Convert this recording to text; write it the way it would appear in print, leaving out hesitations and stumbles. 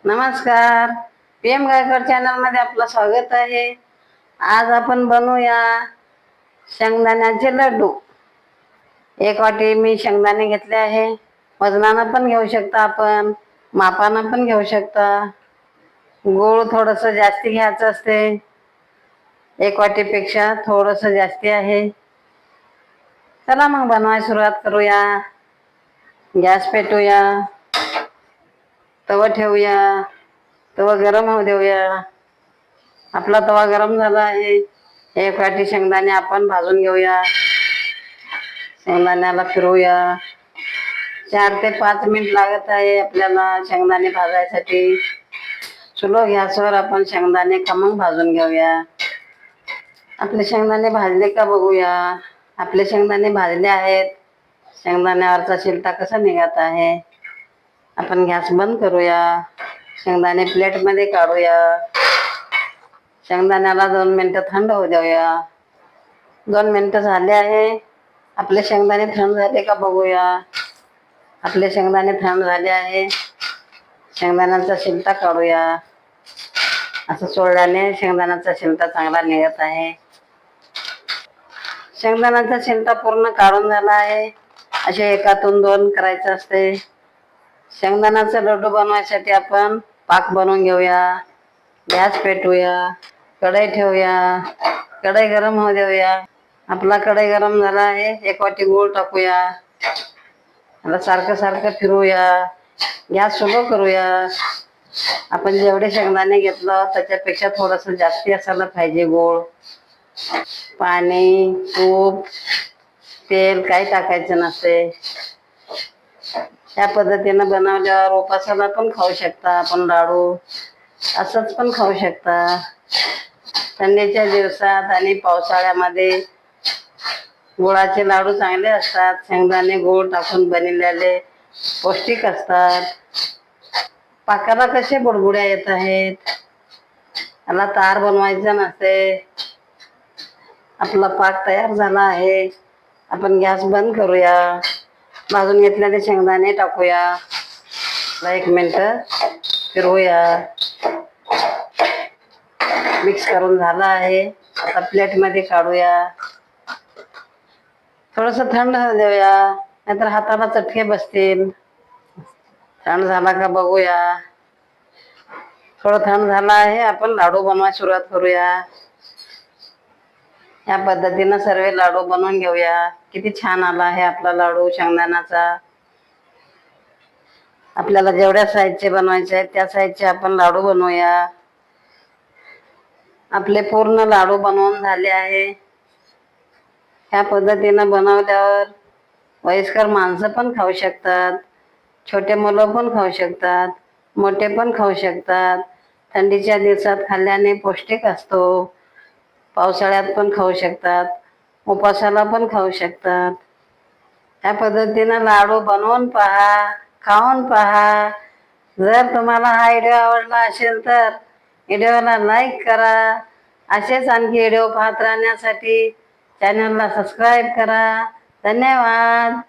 नमस्कार. PM Gaikwad channel मध्ये आपलं स्वागत आहे. आज आपण बनवूया शेंगदाण्याचे लड्डू. 1 वाटी मी शेंगदाणे घेतले आहे. वजनानं पण घेऊ शकता, आपण मापानं पण घेऊ शकता. गूळ थोडस जास्ती घ्यायचं असते, 1 वाटीपेक्षा थोडस जास्ती आहे. चला मग बनवायला सुरुवात करूया. गॅस पेटूया, तवा ठेवूया, तवा गरम होऊ देऊया. आपला तवा गरम झाला आहे. 1 वाटी शेंगदाणे आपण भाजून घेऊया. शेंगदाण्याला फिरवूया. 4 ते 5 मिनिट लागत आहे आपल्याला शेंगदाणे भाजायसाठी. स्लो गॅसवर आपण शेंगदाणे खमंग भाजून घेऊया. आपले शेंगदाणे भाजले का बघूया. आपले शेंगदाणे भाजले आहेत. शेंगदाण्यावरचा शिलटा कसा निघत आहे. आपण गॅस बंद करूया. शेंगदाणे प्लेट मध्ये काढूया. शेंगदाण्याला 2 मिनिटं थंड होऊ देऊया. 2 मिनिटं झाले आहे. आपले शेंगदाणे थंड झाले का बघूया. आपले शेंगदाणे थंड झाले आहे. शेंगदाण्याचा शिलटा काढूया. असं सोडल्याने शेंगदाण्याचा शिलटा चांगला निघत आहे. शेंगदाण्याचा शिलटा पूर्ण काढून झाला आहे. असे एकातून 2 करायचं असते. शेंगदाण्याचा लड्डू बनवायसाठी आपण पाक बनवून घेऊया. गॅस पेटवूया, कढई ठेवूया, कढई गरम होऊ देऊया. आपला कढई गरम झाला आहे. 1 वाटी गूळ टाकूया. आता सारखं सारखं फिरवूया. गॅस स्लो करूया. आपण जेवढे शेंगदाणे घेतलं त्याच्यापेक्षा थोडस जास्ती असायला पाहिजे गूळ. पाणी, तूप, तेल काही टाकायचं नसते. या पद्धतीनं बनवल्यावर उपासाला पण खाऊ शकता आपण लाडू, असंच पण खाऊ शकता. थंडीच्या दिवसात आणि पावसाळ्यामध्ये गुळाचे लाडू चांगले असतात. शेंगदाणे गूळ टाकून बनवलेले पौष्टिक असतात. पाकाला कसे बुडबुड्या येत आहेत. याला तार बनवायचं नसते. आपला पाक तयार झाला आहे. आपण गॅस बंद करूया. भाजून घेतलेले शेंगदाणे टाकूया. 1 मिनिट फिरवूया. मिक्स करून झाला आहे. आता प्लेट मध्ये काढूया. थोडस थंड होऊ देऊया, नाहीतर हाताला चटके बसतील. थंड झाला का बघूया. थोडं थंड झाला आहे. आपण लाडू बनवायला सुरुवात करूया. या पद्धतीनं सर्व लाडू बनवून घेऊया. किती छान आला आहे आपला लाडू शेंगदाण्याचा. आपल्याला जेवढ्या साईजचे बनवायचे आहेत त्या साईजचे आपण लाडू बनवूया. आपले पूर्ण लाडू बनवून झाले आहे. ह्या पद्धतीनं बनवल्यावर वयस्कर माणसं पण खाऊ शकतात, छोटे मुलं पण खाऊ शकतात, मोठे पण खाऊ शकतात. थंडीच्या दिवसात खाल्ल्याने पौष्टिक असतो. पावसाळ्यात पण खाऊ शकतात, उपासाला पण खाऊ शकतात. ह्या पद्धतीनं लाडू बनवून पहा, खाऊन पहा. जर तुम्हाला हा व्हिडिओ आवडला असेल तर व्हिडिओला लाईक करा. असेच आणखी व्हिडिओ पाहत राहण्यासाठी चॅनलला सबस्क्राईब करा. धन्यवाद.